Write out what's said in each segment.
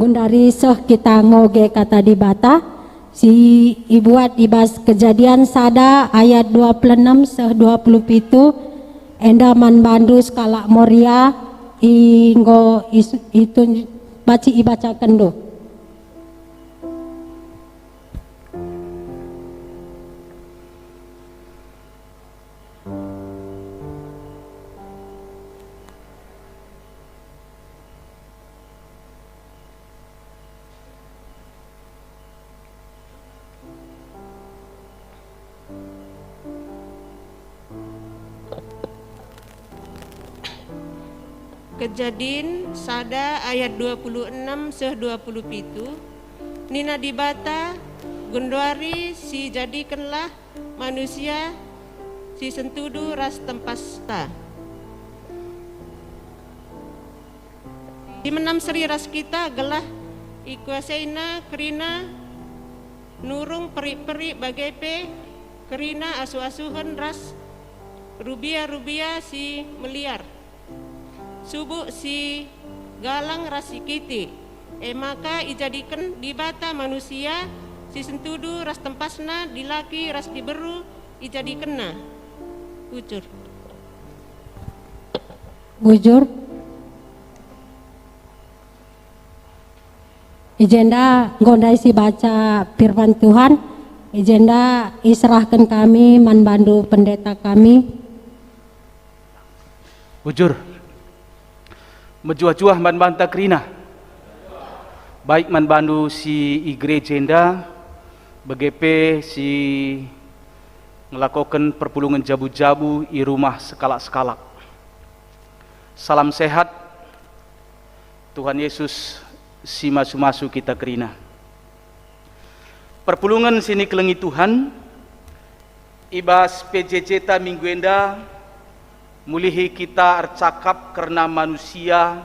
gundari seh kita ngoge kata di bata si ibuat ibas Kejadian sada ayat 26 seh 27 enda man bandu skala moria inggo itu baci ibaca kendo. Kejadian sada ayat 26 seh 27 nina dibata gunduari si jadikanlah manusia si sentudu ras tempasta di menam seri ras kita gelah ikuasaina kerina nurung peri-peri bagepe kerina asu-asuhan ras rubia-rubia si meliar subuh si galang rasi kiti maka ijadikan dibata manusia si sentudu ras tempasna dilaki ras diberu ijadikenna bujur ijenda gondai si baca firman Tuhan ijenda iserahkan kami manbandu pendeta kami bujur menjuah-juah man banta kerina baik man bandu si igrejenda begepe si ngelakukan perpulungan jabu-jabu i rumah sekalak-sekalak. Salam sehat Tuhan Yesus si masu-masu kita kerina perpulungan sini kelengi Tuhan ibas PJJ ta minggu enda mulihi kita ercakap karena manusia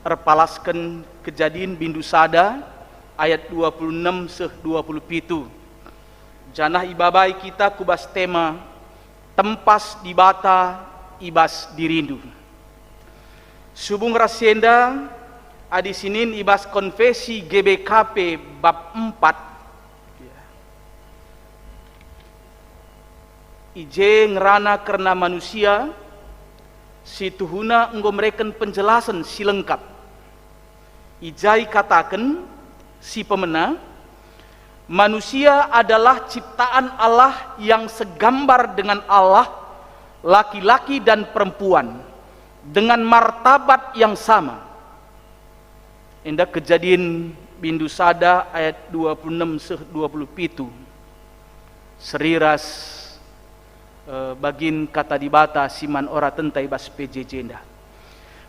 erpalaskan Kejadian bindu sada ayat 26 seh 27 janah ibabai kita kubas tema tempas di bata ibas dirindu subung rasienda adi sinin ibas konfesi GBKP bab 4 ije ngerana karena manusia si tuhuna enggo mereken penjelasan si lengkap ijai katakan si pemena manusia adalah ciptaan Allah yang segambar dengan Allah laki-laki dan perempuan dengan martabat yang sama indah Kejadian bindu sada ayat 26 seh 27 seriras bagin kata dibata siman ora tentai bas PJJ.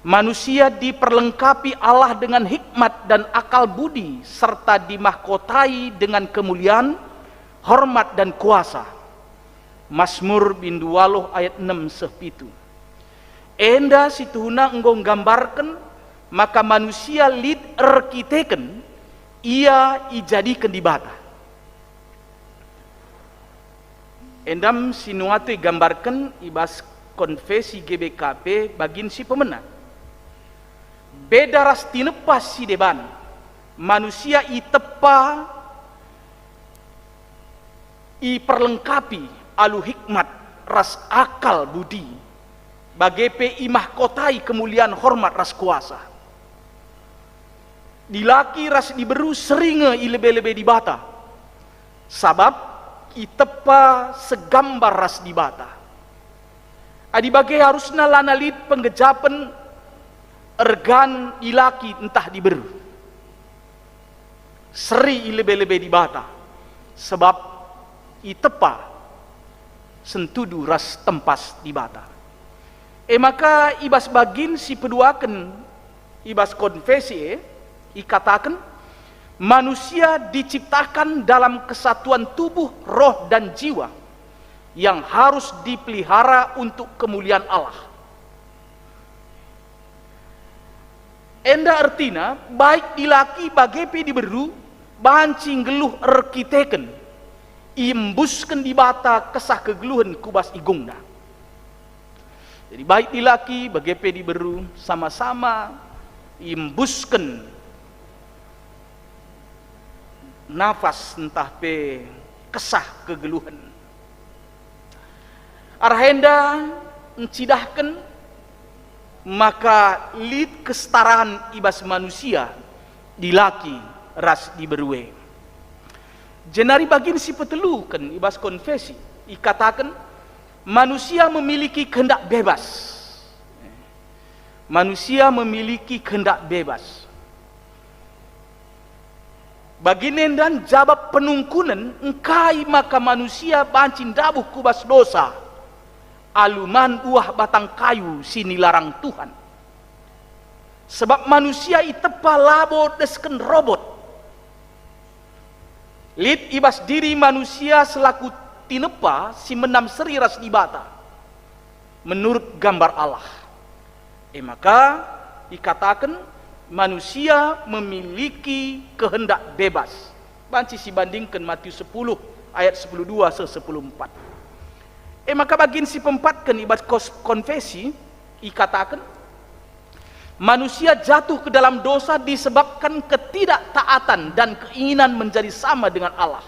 Manusia diperlengkapi Allah dengan hikmat dan akal budi serta dimahkotai dengan kemuliaan, hormat dan kuasa. Mazmur bindu 8 ayat 6 seh 7. Enda situhuna enggo nggambarkan maka manusia lid erkiteken ia ijadikan dibata. Endam sinuatu gambarkan ibas konfesi GBKP bagin si pemenang. Beda ras tinepas si deban. Manusia i tepa i perlengkapi alu hikmat ras akal budi. Bagepe i mahkotai kemuliaan hormat ras kuasa. Dilaki ras diberu seringe i lebe-lebe dibata. Sabab itepa segambar ras dibata. Adi bagai harusna lanalit penggejapan ergan ilaki entah diberu. Seri ilebe-lebe dibata. Sebab itepa sentudu ras tempas dibata. Maka ibas bagin si peduakan ibas konfesi ikatakan manusia diciptakan dalam kesatuan tubuh, roh dan jiwa yang harus dipelihara untuk kemuliaan Allah. Enda artina baik dilaki bagepe diberu bancing geluh erkiteken imbuskan dibata kesah kegeluhan kubas igungna. Jadi baik dilaki bagepe diberu sama-sama imbuskan nafas entah pe kesah kegeluhan. Arahenda encidahkan maka lid kesetaraan ibas manusia dilaki ras diberue. Jenari bagin si petelukan ibas konfesi ikatakan manusia memiliki kehendak bebas. Manusia memiliki kehendak bebas. Baginendan jawab penungkunan engkai maka manusia bancin dabuh kubas dosa. Aluman uah batang kayu sini larang Tuhan. Sebab manusia itepa labo desken robot. Lid ibas diri manusia selaku tinepa si menam seri ras dibata menurut gambar Allah. Maka dikatakan manusia memiliki kehendak bebas. Banci si bandingkan Matius 10 ayat 10:2 se 10:4. Maka bagin si pempatkan ibas konfesi dikatakan manusia jatuh ke dalam dosa disebabkan ketidaktaatan dan keinginan menjadi sama dengan Allah.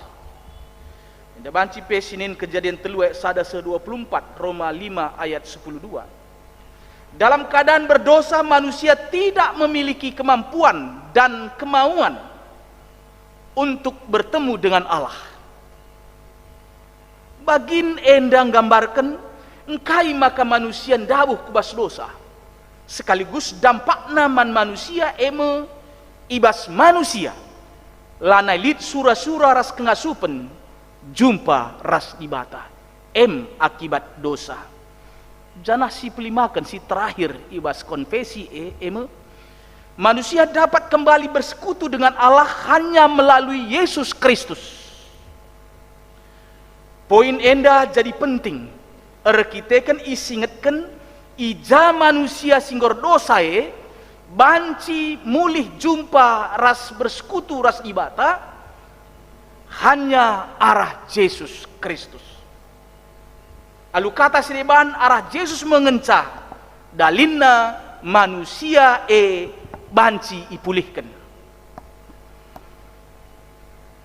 Ada banci pesinin Kejadian 3 ayat 1-24, Roma 5 ayat 10:2. Dalam keadaan berdosa manusia tidak memiliki kemampuan dan kemauan untuk bertemu dengan Allah. Bagin endang gambarkan engkai maka manusia dabuh kubas dosa. Sekaligus dampakna man manusia ibas manusia lanai lid sura-sura ras kengasupen jumpa ras dibata akibat dosa. Janah si pelimakan si terakhir ibas konfesi manusia dapat kembali bersekutu dengan Allah hanya melalui Yesus Kristus. Poin enda jadi penting kita kan isingetkan ija manusia singgor dosa banci mulih jumpa ras bersekutu ras ibata hanya arah Yesus Kristus. Alu kata siriban arah Yesus mengencah dalinna manusia banci ipulihkan.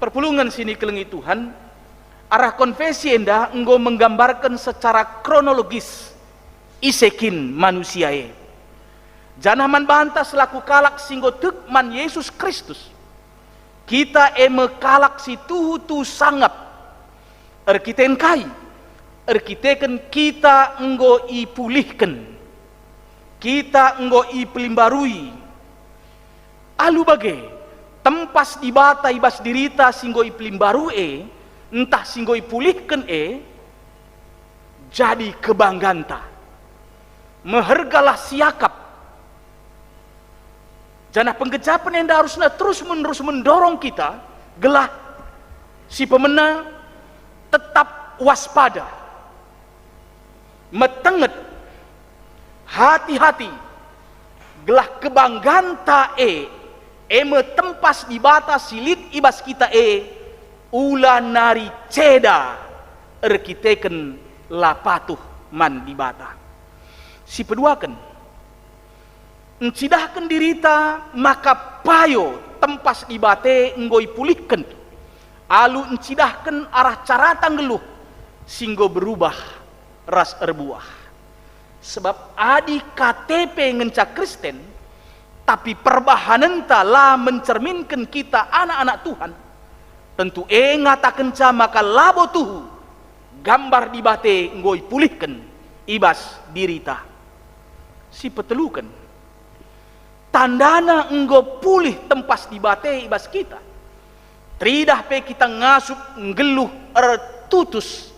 Perpulungan sini kelengi Tuhan arah konfesi enda enggo menggambarkan secara kronologis isekin manusia janah man bantah selaku kalak singgo tek man Yesus Kristus kita kalak si tuhu sangap erkiten kai erkiteken kita enggo ipulihkan kita enggo ipelimbarui alu bage tempas dibata ibas dirita singgo ipelimbaru entah singgo ipulihkan jadi kebanggaan mehergalah siakap janah penggejapan yang harusnya terus menerus mendorong kita gelah si pemenang tetap waspada metenget hati-hati gelah kebanggaan ta tempas di batas silit ibas kita ula nari ceda erkiteken lapatuh man di bata si peduakan encidahkan dirita maka payo tempas ibate enggoi pulihkan alu encidahkan arah cara tanggeluh singgo berubah ras erbuah sebab adi KTP ngencak Kristen tapi perbahanenta lah mencerminkan kita anak-anak Tuhan tentu ngata kenca maka labo tuhu gambar dibate enggoi pulihkan ibas dirita si petelukan tandana enggo pulih tempas dibate ibas kita tridah pe kita ngasup nggeluh tutus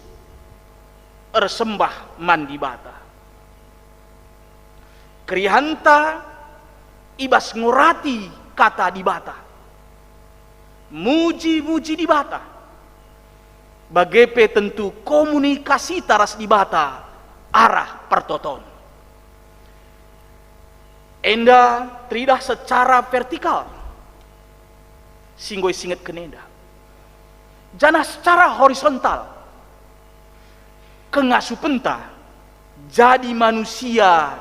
sembah man dibata krihanta ibas ngurati kata dibata muji-muji dibata bagepe tentu komunikasi taras dibata arah pertoton enda tridah secara vertikal singgoi singet kenenda janah secara horizontal kengasupenta jadi manusia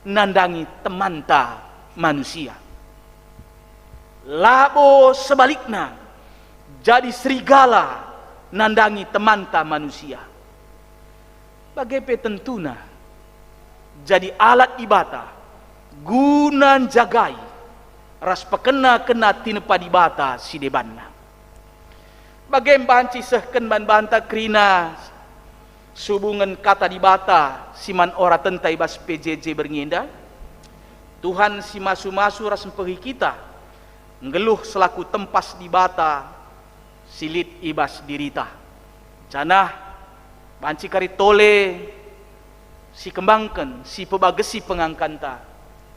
nandangi temanta manusia labo sebaliknya jadi serigala nandangi temanta manusia. Bagaimana tentuna jadi alat ibadah guna jagai ras pekena kena tinepa dibata si debanna. Bagaimana banci sehken ban banta krina subungan kata dibata siman ora tentai bas PJJ bernginda. Tuhan si masu-masu ras pergi kita ngeluh selaku tempas dibata silit ibas dirita. Canah banci kari tole si kembangkan si pebagesi pengangkanta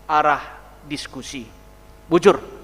arah diskusi. Bujur.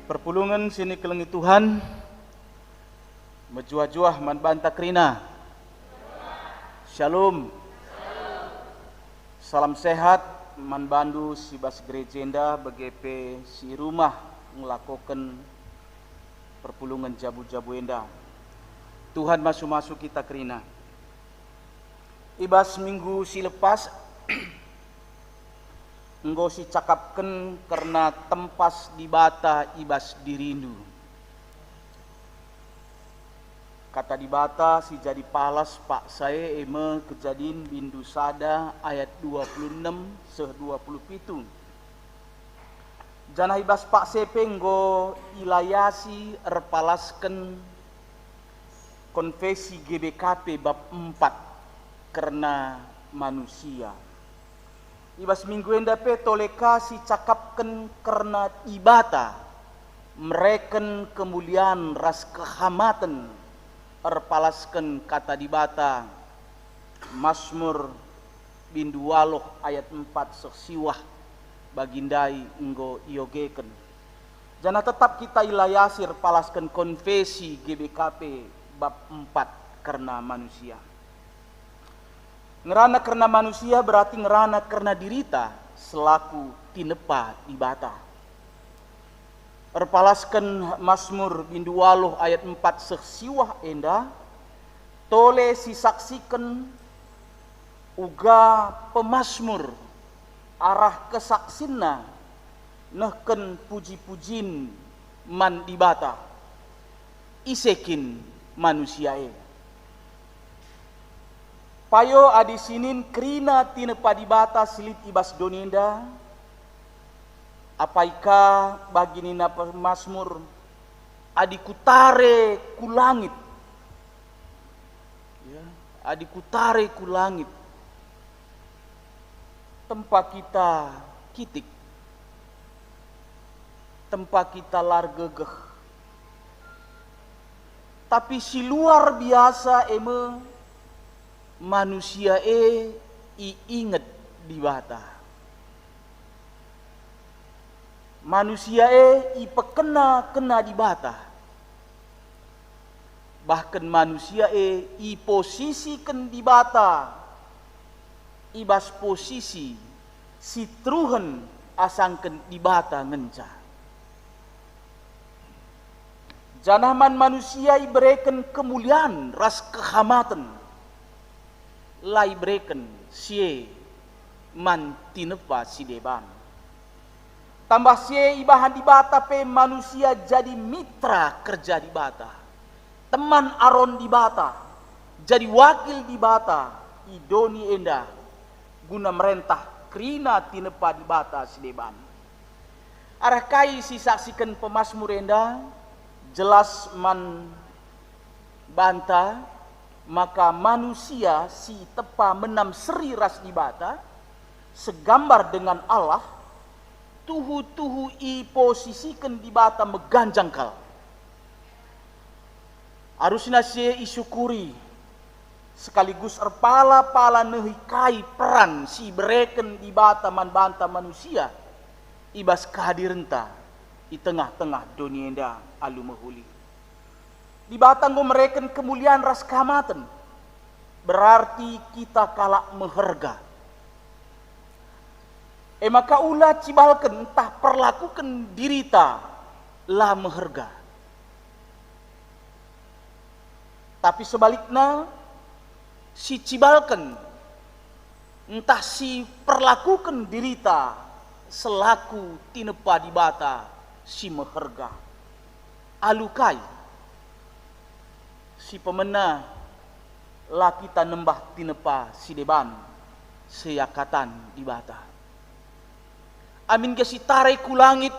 Perpulungan sini kelengi Tuhan mejuah-juah man banta krina. Shalom. Salam sehat man bandu si bas gerejenda begepe si rumah ngelakokan perpulungan jabu-jabu enda. Tuhan masuk-masuk kita krina. Ibas minggu si lepas enggo si cakapken karena tempas dibata ibas dirindu. Kata dibata si jadi palas pak saya eme kejadian bindu sada ayat 26 seh 27. Janah ibas pak sepe enggo ilayasi erpalasken konfesi GBKP bab 4 karena manusia. Ibas minggu endape toleka si cakapken karena ibata mereken kemuliaan ras kehamatan erpalasken kata dibata Mazmur bindu waloh ayat 4 sesiwah bagindai enggo iogeken. Jana tetap kita ilayasir palasken konfesi GBKP bab 4 karena manusia. Ngerana karena manusia berarti ngerana karena dirita selaku tinepa dibata. Erpalaskan Mazmur bindu waluh ayat 4 sesiwah enda tole sisaksikan uga pemazmur arah kesaksina nehken puji-pujin man dibata isekin manusiae. Payo adi sinin krina tinepa dibata silit ibas doninda apaika baginina pemazmur adi kutare ku langit ya, adi kutare ku langit tempat kita kitik tempat kita largegeh tapi si luar biasa eme manusia iinget dibata. Manusia ipekena dibata. Bahkan manusia iposisikan dibata. Ibas posisi si truhen asangken dibata ngenca. Janaman manusia iberikan kemuliaan ras kehamatan. lai breken sie man tinepa si deban. Tambah sie ibahan di bata pe manusia jadi mitra kerja di bata. Teman aron di bata, jadi wakil di bata, idoni enda guna merentah krina tinepa di bata si deban. Arah kai si saksikan pemasmur enda jelas man banta, maka manusia si tepa menam seri ras di bata segambar dengan Allah, tuhu-tuhu i posisikan di bata meganjangkal. Harusnya sie isyukuri sekaligus erpala-pala nehikai peran si bereken di bata man banta manusia ibas kehadiran di tengah-tengah dunia enda alu mahuli. Di bata ngo mereken kemuliaan ras kehamatan, berarti kita kalak meherga. Maka ulah cibalkan entah perlakukan dirita lah meherga. Tapi sebaliknya si cibalkan entah si perlakukan dirita selaku tinepa di bata si meherga. Alukai si pemena lah kita nembah tinepa si deban seyakatan di bata. Amin ga si tarai ku langit,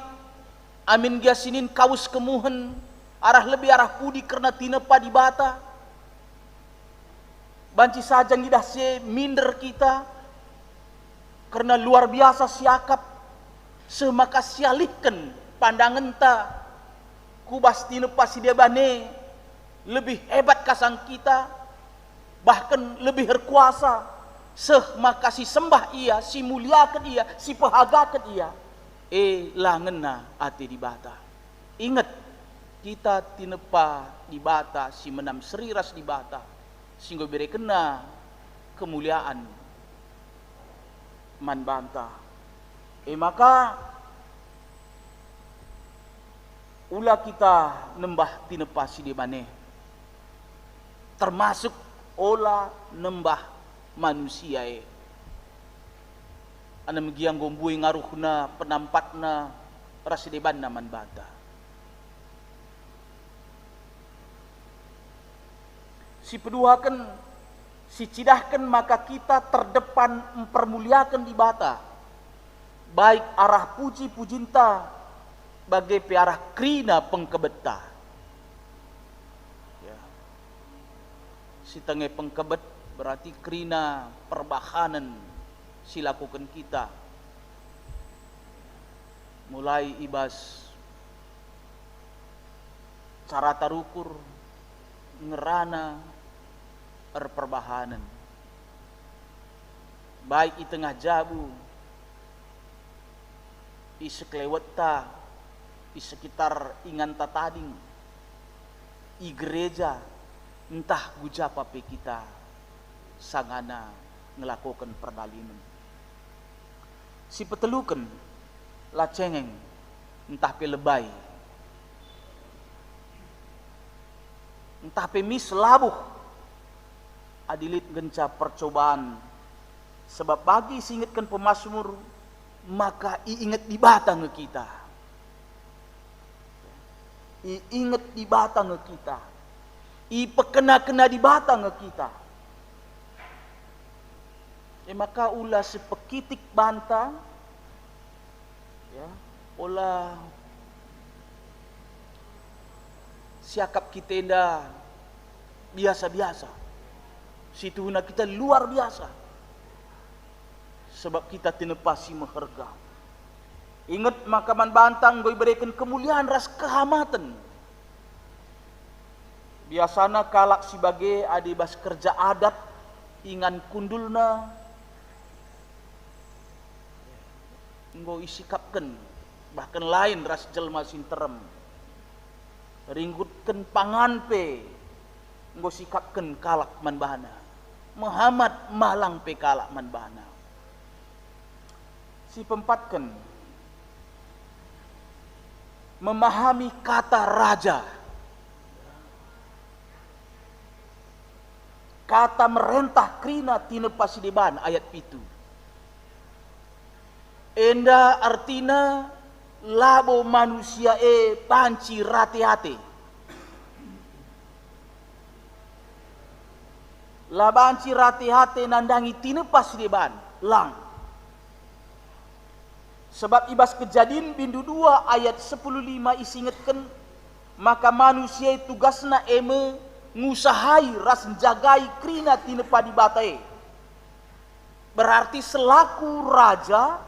amin ga sinin kaus kemuhen, arah lebih arah pudi karena tinepa di bata. Banci saja ngidah se minder kita karena luar biasa siakap semaka sialihkan pandangan ta kubas tinepa si debane lebih hebat kasang kita, bahkan lebih berkuasa. Maka si sembah ia, si muliakan ia, si pahagakan ia. Langena ate di bata. Ingat, kita tinepa di bata, si menam seriras di bata, sehingga beri kena kemuliaan man banta. Maka ulah kita nembah tinepa si debane, termasuk olah nembah manusia ana magiang gombuy ngaruhna penampatna rasi deban naman bata. Si peduhakan, si cidahkan maka kita terdepan mempermuliakan di bata, baik arah puji pujinta bagai piarah krina pengkebeta. Ya. Si tengah pengkebet berarti krina perbahanan silakukan kita, mulai ibas cara tarukur ngerana perbahanan, baik di tengah jabu, di sekeleweta, di sekitar ingan tatading, i gereja, entah gujapa pe kita sangana ngelakukan perdalinan. Si petelukan lah cengeng entah pe lebay, entah pe mis labuh adilit genca percobaan. Sebab bagi singetkan pemasmur maka iinget di batang kita, iinget di batang kita, i pekena-kena di batang kita. Maka ulah sepekitik banta, ya, ulah siakap kita indah biasa-biasa, situna kita luar biasa, sebab kita tinepasi meherga. Ingat maka man bantang goi berikan kemuliaan ras kehamatan. Biasana kalak sebagai adibas kerja adat ingan kundulna nggo isikapkan, bahkan lain ras jelma sinterem ringgutkan pangan pe nggo sikapkan kalak manbahana Muhammad malang pe kalak manbahana. Si pempatkan memahami kata raja, kata merentah krina tina pasideban ayat pitu. Enda artina labo manusia panci rate-hate. Labanci rate-hate nandangi tina pasideban lang. Sebab ibas Kejadian bindu 2 ayat 10:5 isingetkan, maka manusia tugasna eme ngusahai ras jagai krina tina padibatai. Berarti selaku raja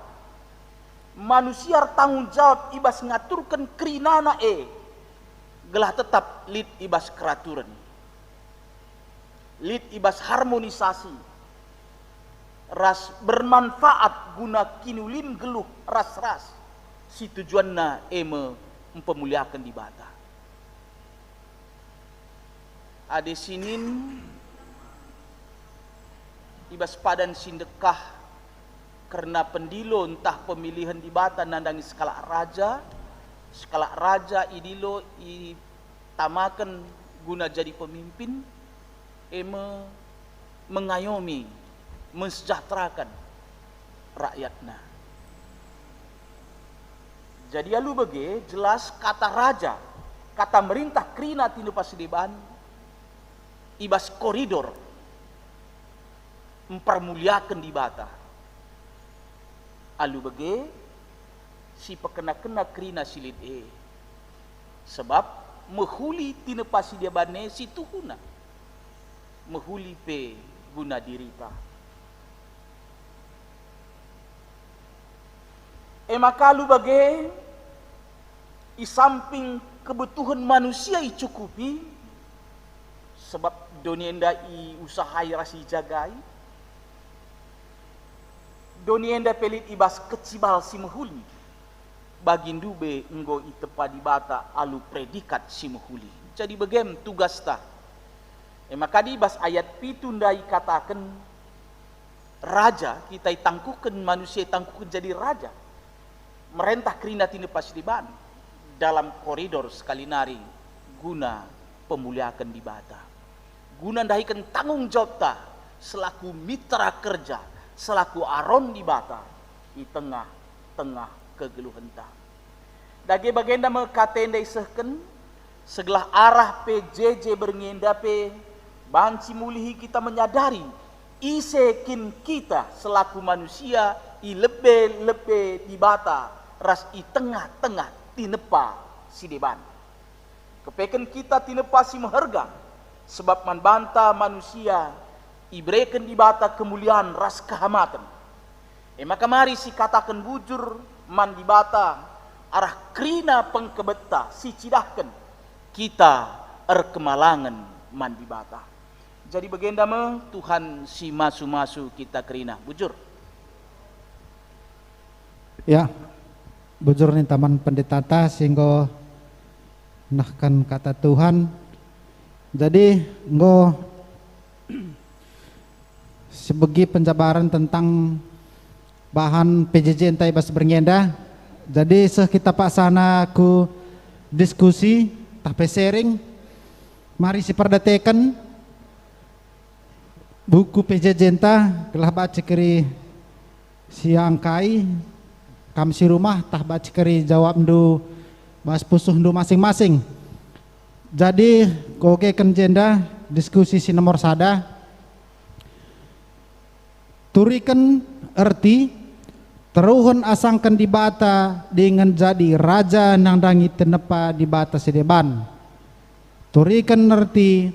manusia tanggung jawab ibas ngaturkan krinana gelah tetap lid ibas keraturan, lid ibas harmonisasi, ras bermanfaat guna kinulin geluh ras-ras si tujuanna eme mempemuliakan di bata. Ade sinin ibas padan sindekah karena pendilo entah pemilihan di bata nandangi skala raja idilo tamakan guna jadi pemimpin eme mengayomi mensejahterakan rakyatna. Jadi alu bage jelas kata raja, kata merintah krina tina pasideban ibas koridor mempermuliakan di bata. Alu bage si pekena-kena krina silid sebab mehuli tina pasidebane si tuhuna mehuli pe guna dirita. Maka lu bage isamping kebutuhan manusia icukupi sebab donienda usahai rasi jagai, donienda pelit ibas kecibal si mehuli bagindu be enggo itepa di bata alu predikat si mehuli. Jadi begem tugas ta. Maka di ibas ayat pitundai katakan raja kita tangkukan manusia tangkukan jadi raja. Merentah krina tina pasideban dalam koridor sekali nari guna pemuliakan di bata, guna dahikan tanggung jawab ta selaku mitra kerja, selaku aron di bata di tengah-tengah kegeluhan ta. Dage bagenda mekatendai sehken segelah arah PJJ berngenda pe banci mulihi kita menyadari isekin kita selaku manusia i lebe di bata ras i tengah-tengah tinepa si deban. Kepeken kita tinepa si meherga sebab man banta manusia ibreken di bata kemuliaan ras kehamatan. Maka mari si katakan bujur man di bata arah krina pengkebeta si cidahkan kita kemalangan man di bata. Jadi bagenda me Tuhan si masu-masu kita krina bujur. Ya, bujur nih taman pendetata sehingga nahkan kata Tuhan. Jadi nggo sebegi penjabaran tentang bahan PJJ entai bas berngenda. Jadi kita paksana ku diskusi tapi sharing. Mari si perdatekan buku PJJ entah kelah baca keri siang kai kam si rumah tah baca keri jawab ndu mas pusuh ndu masing-masing. Jadi koge ken jenda diskusi si nomor sada turikan erti teruhun asangkan di bata dengan jadi raja nang dangi tenepa di bata sedeban. Turikan erti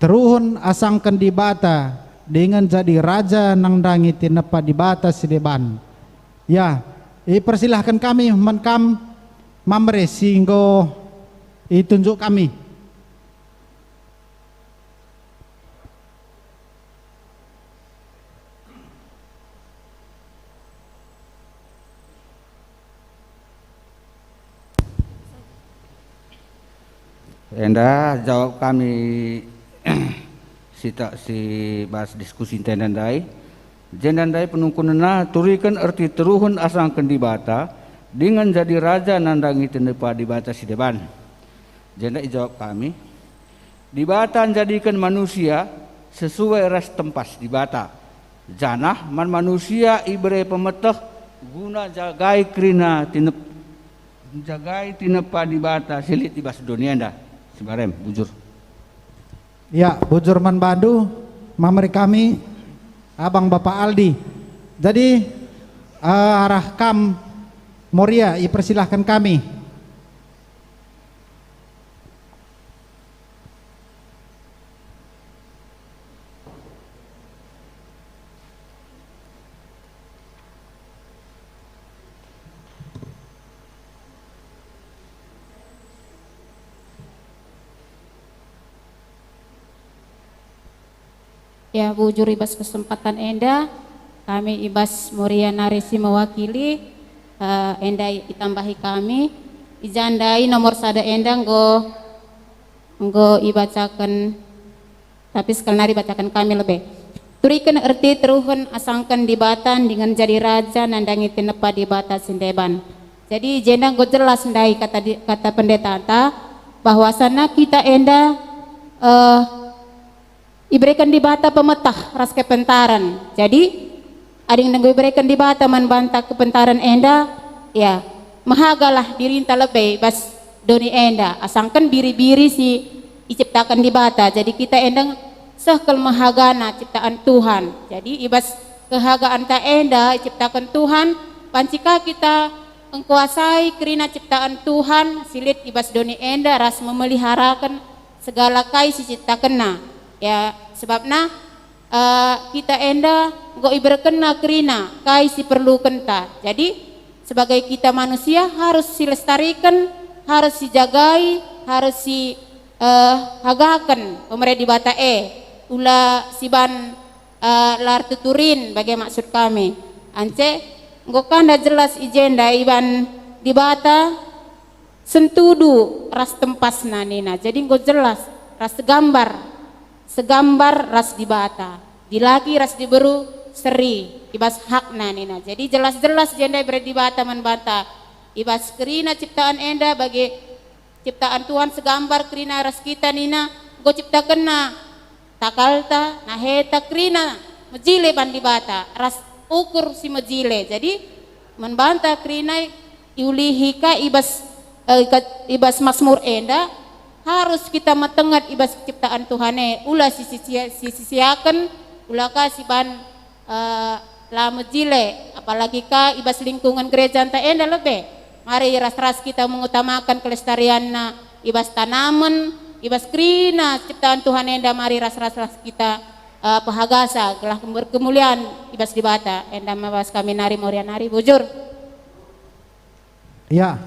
teruhun asangkan di bata dengan jadi raja nang dangi tenepa di bata sedeban. Ya, persilahkan kami menkam mamre singgo tunjuk kami. Enda jawab kami si bahas diskusi tendandai. Jendandai penungkunena turikan erti teruhun asangkan di bata dengan jadi raja nandangi tenepa di bata si deban. Jendai jawab kami. Di bata jadikan manusia sesuai ras tempas di bata. Janah man manusia ibre pemeteh guna jagai krina jagai tinepa di bata silit di bas dunia anda. Sebarem bujur. Ya, bujur man bandu mamri kami Abang Bapak Aldi. Jadi arah kam Moria dipersilahkan kami. Ya, bujur ibas kesempatan enda, kami ibas Moria Narisi mewakili enda ditambahi kami, ijandai nomor sada enda nggo ibacakan, tapi sekali nari bacakan kami lebih. Turikan erti teruhun asangkan di batan dengan jadi raja nandangi tinepa di bata sindeban. Jadi jenda nggo jelas ndai kata pendeta bahwasana kita enda iberikan di bata pemetah ras kepentaran. Jadi ading nenggo iberikan di bata man banta kepentaran enda, ya mahagalah dirinta lebih bas doni enda asangkan biri-biri si diciptakan di bata. Jadi kita enda sehkel mahagana ciptaan Tuhan. Jadi ibas kehagaan ta enda ciptakan Tuhan, pancika kita mengkuasai kerina ciptaan Tuhan silit ibas doni enda ras memeliharakan segala kai si ciptakan. Ya sebabna kita enda go iberkena kerina kai si perlu kenta. Jadi sebagai kita manusia harus silestarikan, harus dijagai, harus si hagakan pemerintah di bata ula siban lar tuturin bagai maksud kami. Ance nggo kanda jelas ijenda iban di bata sentudu ras tempasna nina. Jadi nggo jelas ras segambar ras di bata, dilaki ras diberu seri ibas hakna nina. Jadi jelas-jelas jenda berdi bata man bata ibas kerina ciptaan enda bagi ciptaan Tuhan segambar kerina ras kita nina go ciptakan na takalta naheta kerina mejile ban di bata ras ukur si mejile. Jadi membanta kerina iulihika ibas masmur enda harus kita matengat ibas ciptaan Tuhane ulah sisiakan ulah ka siban la mejile apalagi ka ibas lingkungan gereja anta enda lebih. Mari ras-ras kita mengutamakan kelestarian na ibas tanaman ibas krina ciptaan Tuhan enda. Mari ras-ras kita pahagasa gelah berkemuliaan ibas di bata enda mabas kami nari Moria nari bujur. Ya,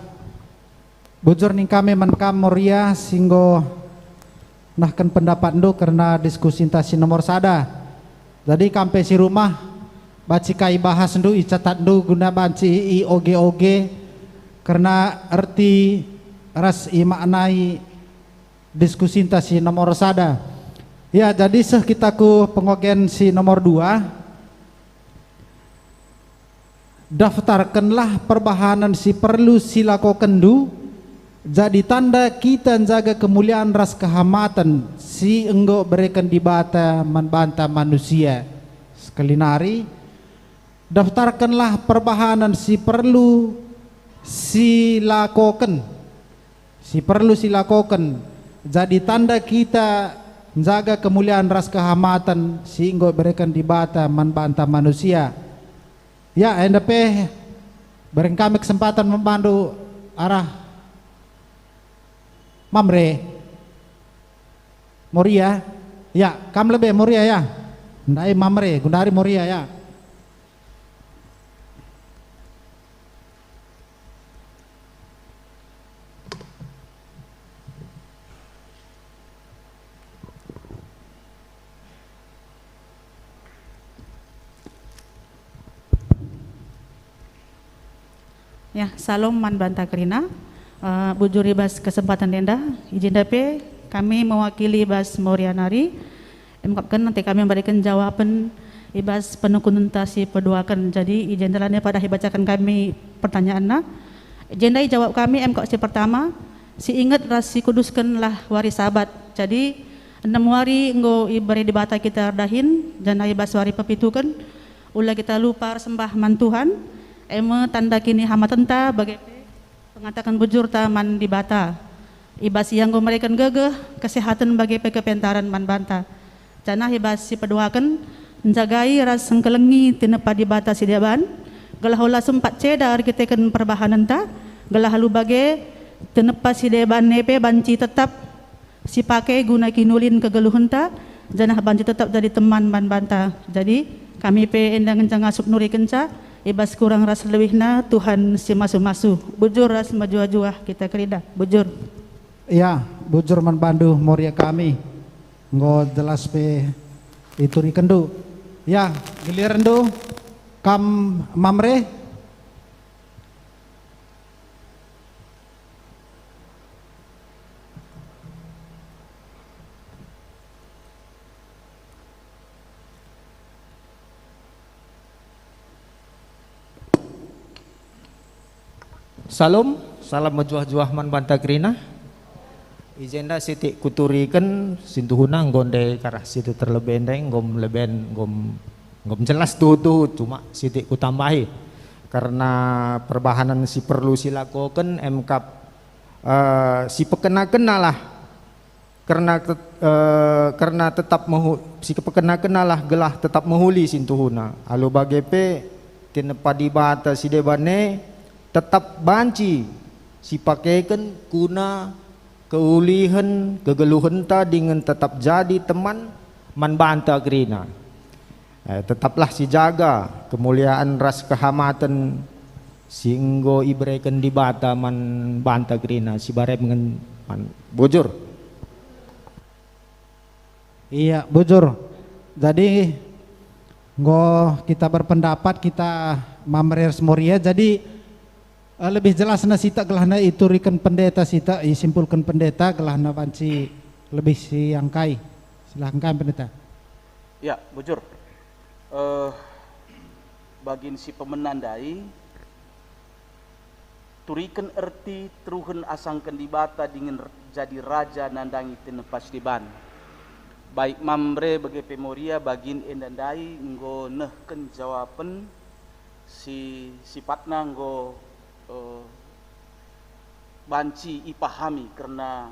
bujur ning kami menkam Moria singgo nahkan pendapat ndo karena diskusi intasi nomor sada. Jadi kampe si rumah baci kai bahas ndo icatat ndo guna banci i oge karena arti ras i maknai diskusi intasi nomor sada. Ya, jadi seh kita ku pengogen si nomor 2. Daftarkanlah perbahanan si perlu silako kendu jadi tanda kita jaga kemuliaan ras kehamatan si enggo berikan di bata membanta manusia. Sekali nari daftarkanlah perbahanan si perlu silakoken jadi tanda kita jaga kemuliaan ras kehamatan si enggo berikan di bata membanta manusia. Ya, NDP bareng kami kesempatan membantu arah Mamre Moria. Ya, kamu lebih Moria ya. Ndai Mamre, gundari Moria ya. Ya, salam man banta kerina. Bujuri bas kesempatan denda izin dape kami mewakili bas Moria nari mengungkapkan nanti kami memberikan jawaban ibas penukuntasi peduakan. Jadi izin dalamnya pada dibacakan kami pertanyaannya. Izin jawab kami MKC pertama si ingat rasi kuduskanlah waris sabat. Jadi hari nggo ibare di bata kita dahin dan ai baswari papitukan ulah kita lupa sembah man Tuhan eme tanda kini hama tenta bagai pengatakan bujur taman di bata ibas yang nggo mereka gegeh kesehatan bagi pekepentaran man banta jana ibas si pedoakan menjagai ras sengkelengi tinepa di bata sidaban galah ulah sempat cedar kita kan perbahanan ta galah halu bagai tinepa sidaban nepe banci tetap si pakai guna kinulin kegeluhan ta janah banci tetap jadi teman man banta jadi kami pe endang kencang asup nuri kenca ibas kurang ras lewihna Tuhan si masu-masu bujur ras majua-jua kita kerida bujur Ya, bujur man bandu moria kami nggo jelas pe ituri kendu ya giliran do kam mamre. Salam, salam majuah-juah man banta krina. Ijenda siti kuturikan sintuhuna nggonde karah situ terlebih endeng ngom leben ngom jelas tuh cuma siti kutambahi karena perbahanan si perlu silakokan MK si pekena-kena lah karena tetap si pekena-kena lah gelah tetap mahuli sintuhuna alu bagepe tinepa di bata si debane tetap banci si pakaikan kuna keulihan kegeluhan ta dengan tetap jadi teman man banta krina tetaplah si jaga kemuliaan ras kehamatan si enggo ibrekan di bata man banta krina si bare dengan man bujur Iya bujur jadi nggo kita berpendapat kita mamrer moria jadi lebih jelas na sita gelahna iturikan pendeta sita isimpulkan pendeta gelahna banci lebih siangkai silahkan pendeta. Ya bujur bagin si pemenandai turikan erti teruhen asangkan di bata dengan jadi raja nandangi tinepas diban baik mamre bagi pemoria bagin endandai nggo nehken jawaban si sifatna nggo banci ipahami karena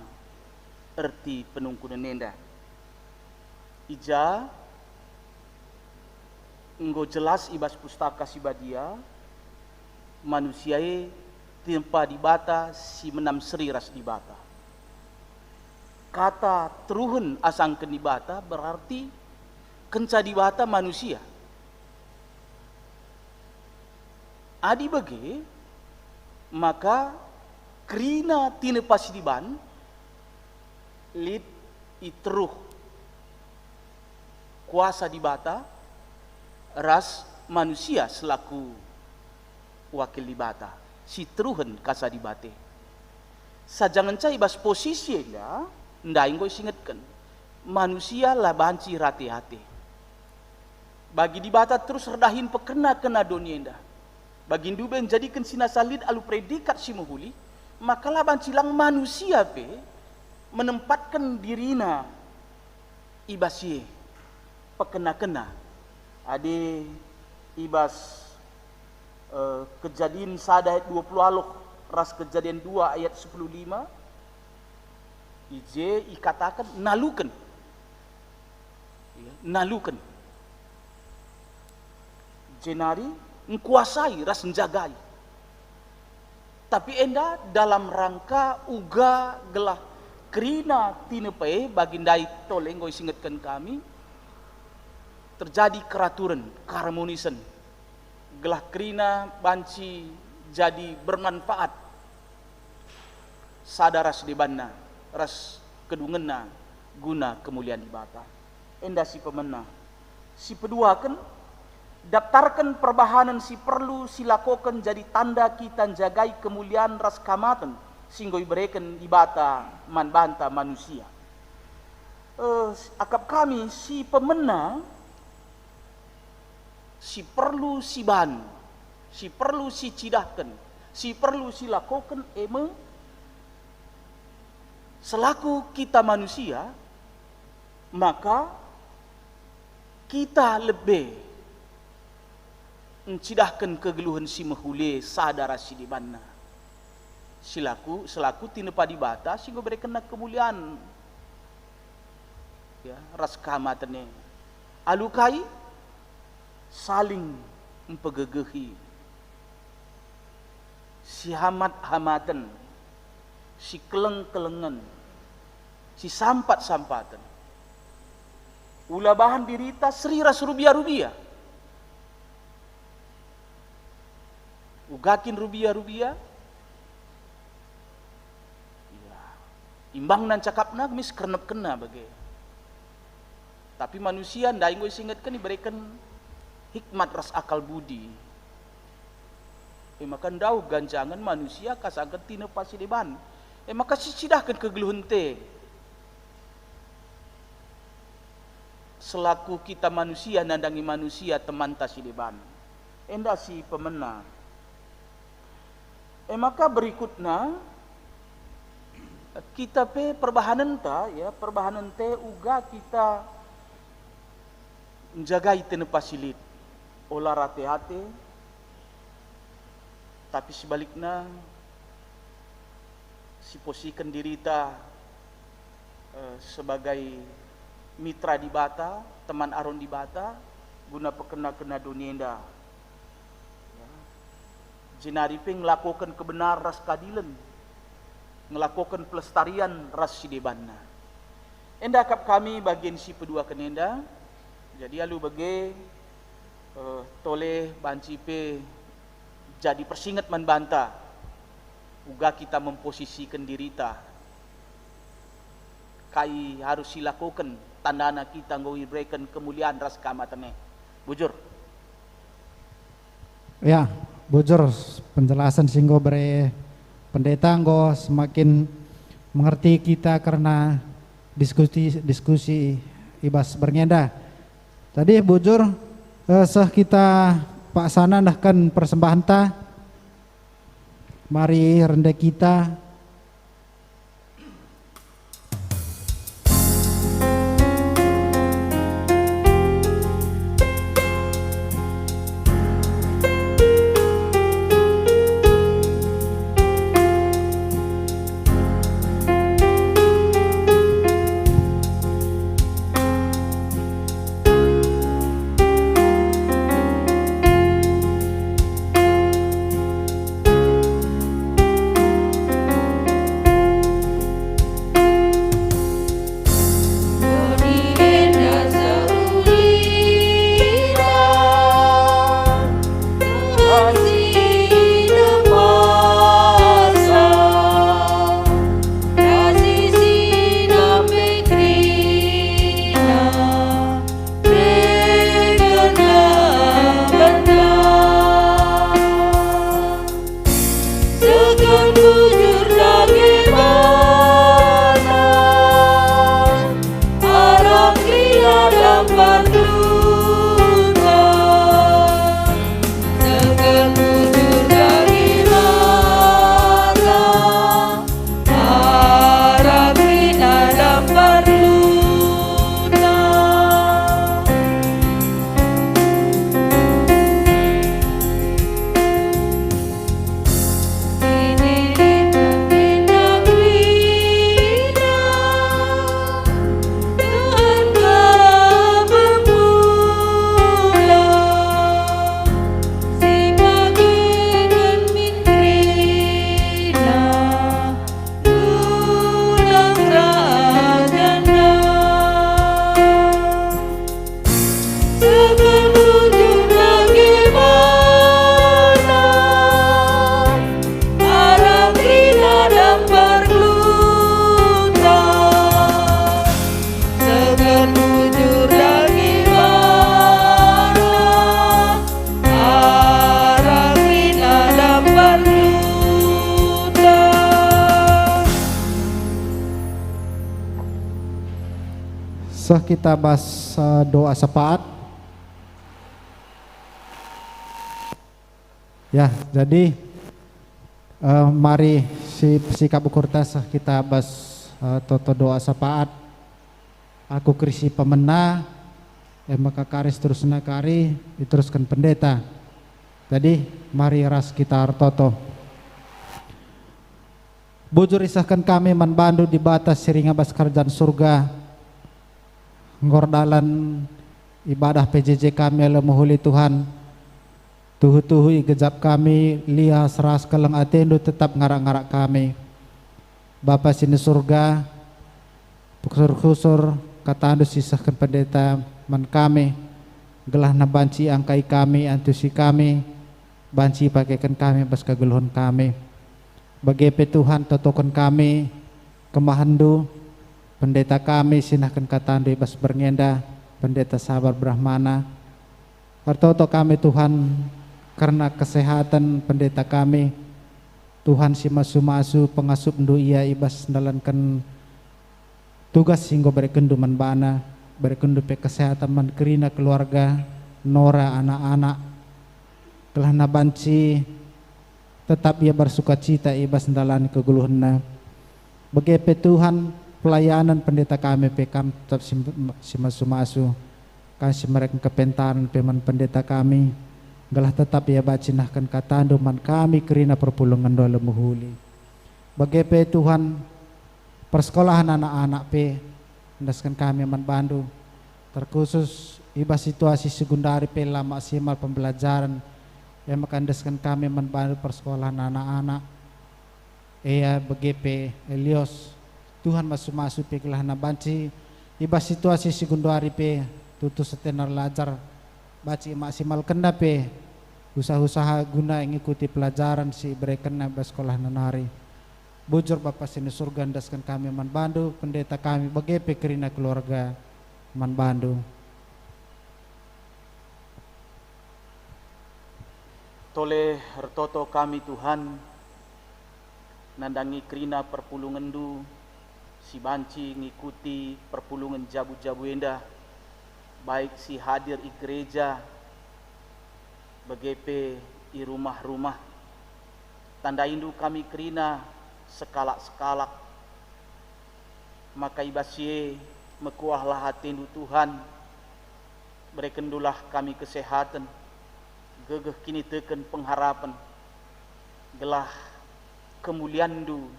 erti penungkunan nenda ija enggo jelas ibas pustaka sibadia manusiae tempa di bata si menam seri ras di bata kata teruhun asang di bata berarti kenca di bata manusia adi bagi maka krina tine pasidiban lid itruh kuasa di bata ras manusia selaku wakil di bata si teruhen kasa di bate sajangan cai bas posisi ya ndai ngoi singetkan manusia lah banci hati-hati bagi di bata terus redahin pekena-kena dunia indah bagi duben jadikan sinasalid alu predikat si muhuli maka laban cilang manusia pe menempatkan dirina ibasye pekena-kena ade ibas kejadian sada ayat 20 aloh ras kejadian 2 ayat 15 ije ikatakan nalukan nalukan jenari ngkuasai ras menjagai tapi enda dalam rangka uga gelah krina tinepe bagindai tolenggo singetkan kami terjadi keraturan keharmonisan gelah krina banci jadi bermanfaat sadaras debanna ras kedungenna guna kemuliaan di bata enda si pemena si peduakan daftarkan perbahanan si perlu silakokan jadi tanda kita jagai kemuliaan ras kamatan singgo ibrekan di bata man banta manusia akap kami si pemena si perlu si ban si perlu si cidahkan si perlu silakokan selaku kita manusia maka kita lebih mencidahkan kegeluhan si mahule sadara si di mana selaku tinepa di bata sehingga berikan kemuliaan ya ras kamatane alukai saling mempegegehi si hamat-hamatan si keleng-kelengan si sampat-sampatan ulah bahan dirita seriras rubiah-rubiah ugakin rubiah-rubiah ya, imbang nan cakapna mis kernep kena bagai tapi manusia ndak ingin singatkan diberikan hikmat ras akal budi maka ndau ganjangan manusia kasangkan tina pasideban maka sicidahkan kegeluhan te selaku kita manusia nandangi manusia teman tasideban enda si pemena maka berikutnya kita perbahanan te uga kita menjagai tene pasilit olah hati-hati tapi sebaliknya si posisikan diri ta sebagai mitra di bata teman aron di bata guna pekena-kena dunia jenari pe ngelakukan kebenar ras kadilan ngelakukan pelestarian ras sidebanna enda kap kami bagian si pedua kenenda jadi alu bage toleh banci pe jadi persingat manbanta uga kita memposisikan diri ta kai harus dilakukan tandana kita ngoi berikan kemuliaan ras kamatane bujur ya bujur penjelasan singgo bre pendeta nggo semakin mengerti kita karena diskusi ibas berngenda tadi bujur seh kita Pak Sana ndahkan persembahan ta mari rendah kita Sah kita bahas doa syafaat. Ya, jadi mari si sikap ukur sah kita bahas toto doa syafaat. Aku krisi pemena, maka karis terus nakari, diteruskan pendeta. Tadi mari ras kita artoto. Bujur isahkan kami man bandu di batas siringa bas kerjaan surga. Ngordalan ibadah PJJ kami lemuhuli Tuhan. Tuhu-tuhu igejap kami lia seras keleng atendu tetap ngarak-ngarak kami. Bapa sini surga, kusur-kusur kata andu sisahkan pendeta man kami. Gelah na banci angkai kami, antusi kami, banci pakaikan kami bas kegeluhan kami. Bagi Tuhan totokan kami kemahandu pendeta kami sinahkan katandu ibas berngenda pendeta sabar Brahmana hartoto kami Tuhan karena kesehatan pendeta kami Tuhan si masu-masu pengasup ndu ia ibas dalankan tugas singgo berekendu manbana berekendu pe kesehatan man kerina keluarga nora anak-anak telah nabanci tetap ia bersuka cita ibas ndalani keguluhanna. Bagi Tuhan pelayanan pendeta kami pekam tetap simasu-masu kasih mereka kepentaran peman pendeta kami galah tetap ia bacinahkan kata man kami kerina perpulungan doa lemuhuli. Bagi Tuhan persekolahan anak-anak ndaskan kami man bandu terkhusus ibas situasi sekundari pela maksimal pembelajaran yang mengandaskan kami membantu persekolahan anak-anak. BGP Elios Tuhan masuk-masuk pekelah nabanci ibas situasi sekundari tutu setenar lajar baci maksimal kena usaha-usaha guna mengikuti pelajaran si berikan na sekolah nanari. Bujur Bapa sini surga andaskan kami membantu pendeta kami BGP kerina keluarga membantu. Toleh retoto kami Tuhan nandangi kerina perpulungan du si banci ngikuti perpulungan jabu-jabu endah baik si hadir i gereja BGP i rumah-rumah tanda indu kami kerina sekalak-sekalak maka ibasye mekuahlah hatindu Tuhan berekendulah kami kesehatan gegeh kini teken pengharapan gelah kemuliaan du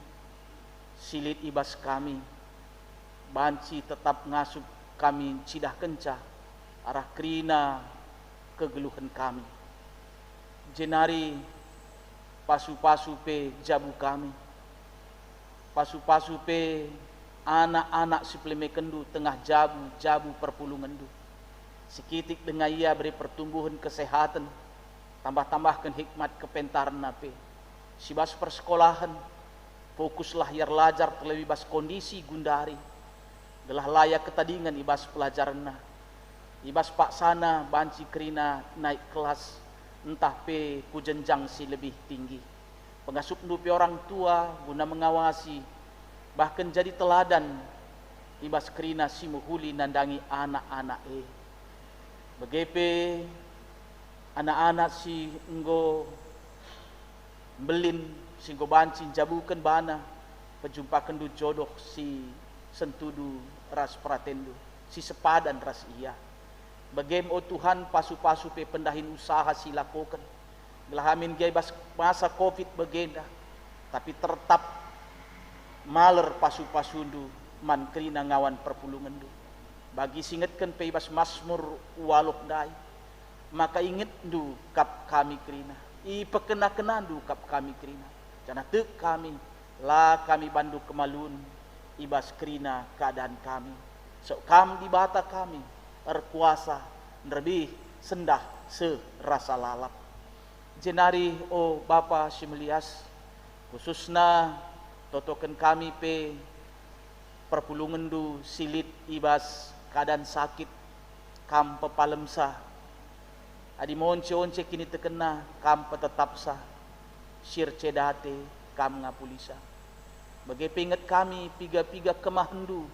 silit ibas kami banci tetap ngasup kami cidah kencah arah kerina kegeluhan kami jenari pasu-pasu jabu kami pasu-pasu anak-anak supleme kendu tengah jabu perpulungan du sekitik dengan ia beri pertumbuhan kesehatan tambah-tambahkan hikmat kepentaran nape si bas persekolahan fokuslah yar lajar terlebih bas kondisi gundari gelah layak ketadingan ibas pelajaran na ibas pak sana banci kerina naik kelas entah ku jenjang si lebih tinggi pengasup nupi orang tua guna mengawasi bahkan jadi teladan ibas kerina si muhuli nandangi anak-anak BGP anak-anak si enggo belin si enggo banci jabukan bana pejumpakan du jodoh si sentudu ras pratendu si sepadan ras iya bagem o Tuhan pasu-pasu pendahin usaha si lakukan gelahamin gay bas masa covid begenda tapi tetap maler pasu-pasundu man kerina ngawan perpulungan du bagi singetkan bas Mazmur waluk dai maka inget du kap kami kerina i pekena-kena du kap kami kerina jana tek kami la kami bandu kemalun ibas kerina keadaan kami so kam di bata kami erkuasa lebih sendah serasa lalap jenari o Bapa Simelias khususna totokan kami perpulungan du silit ibas keadaan sakit kam pepalemsa adi monce-once kini tekena kam petetap sah sir cedate kam ngapulisa bagi pingat kami piga-piga kemahendu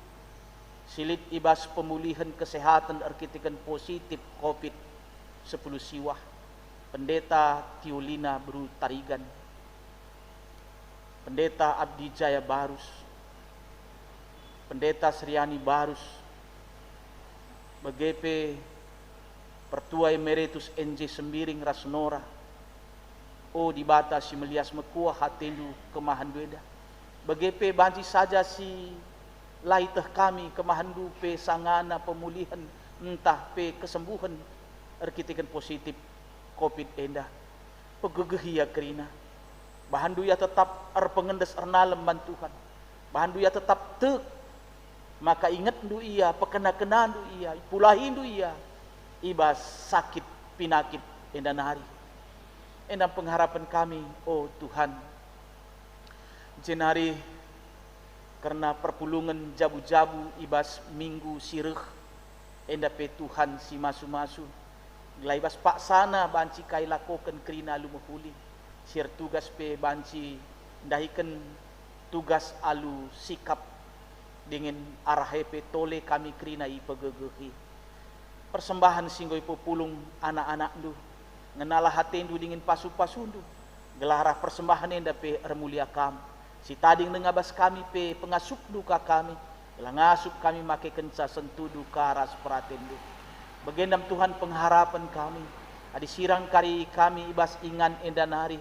silit ibas pemulihan kesehatan arkitikan positif COVID-10 siwah pendeta Tiolina Bru Tarigan pendeta Abdi Jaya Barus pendeta Sriani Barus Begepe Pertua Emeritus NJ Sembiring Rasnora. O di bata si melias mekua hatendu kemahan dueda. Begepe banci saja si lai teh kami kemahandu pe sangana pemulihan entah pe kesembuhan arkiteken positif COVID enda. Pegegeh ya kerina. Bahandu ya tetap pengendes ernalem bantuhan. Bahandu ya tetap tek. Maka ingat du iya, pekena-kena du iya, pulahin du iya. Ibas sakit pinakit endan hari. Endan pengharapan kami, oh Tuhan. Jenari karena perpulungan jabu-jabu ibas minggu sireh. Enda pe Tuhan si masu-masu. Glaibas pak sana banci kai lakokan kerina alu mehuli. Sir tugas pe banci dahikan tugas alu sikap dengan arah hepe tole kami kerina ipegegehi. Persembahan singgoi populung anak-anak du. Ngenalah hatendu dengan pasu-pasundu. Gelarah persembahan enda pe remulia kam. Si tading nengabas kami pe pengasup duka kami. Gelah ngasup kami make kenca sentuh duka ras peratendu. Begendam Tuhan pengharapan kami. Adi sirang kari kami ibas ingan enda nari.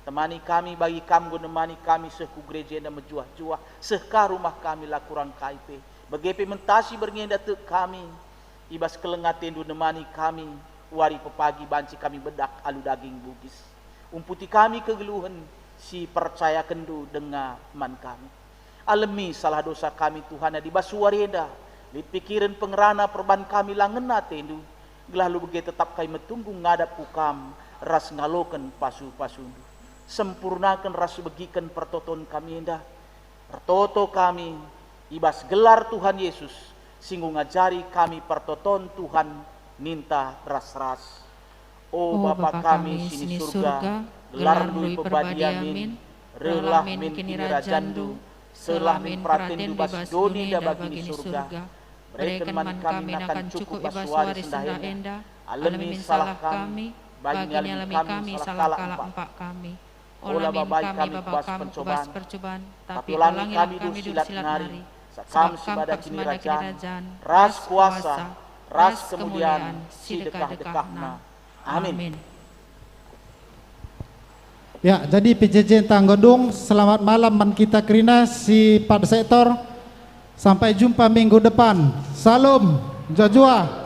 Temani kami bagi kamu nemani kami sehku gereja enda menjuah-juah. Sehka rumah kami lah kurang kaipe. Begepe mentasi berngenda te kami. Ibas kelengatendu nemani kami. Wari pepagi banci kami bedak alu daging bugis. Umputi kami kegeluhan. Si percaya kendu dengar man kami. Alemi salah dosa kami Tuhan di basuareda. Lit pikiran pengerana perban kami langena tendu. Gelalu bege tetap kami metunggu ngadap pukam. Ras ngaloken pasu-pasundu. Sempurnakan rasu begikan pertoton kami indah. Pertoto kami ibas gelar Tuhan Yesus. Singgung ngajari kami pertoton Tuhan minta ras-ras. Oh Bapa kami sini surga, gelar lui pebadi amin. Relah min kini rajandu, selah min pratendu bas doni da bagi surga. Berikan man kami akan cukup basuari senda enda. Alemi salah kami, bagi alami kami salah kala empak kami. Olah babai kami bebas percobaan, tapi ulangi kami du silat nari. Sakam sebada kini rajaan, ras kuasa, ras kemuliaan, si dekah-dekahna. Amin. Ya, jadi PJJ Tanggodung, selamat malam man kita kerina si Pak Sektor. Sampai jumpa minggu depan. Salam, jua-jua.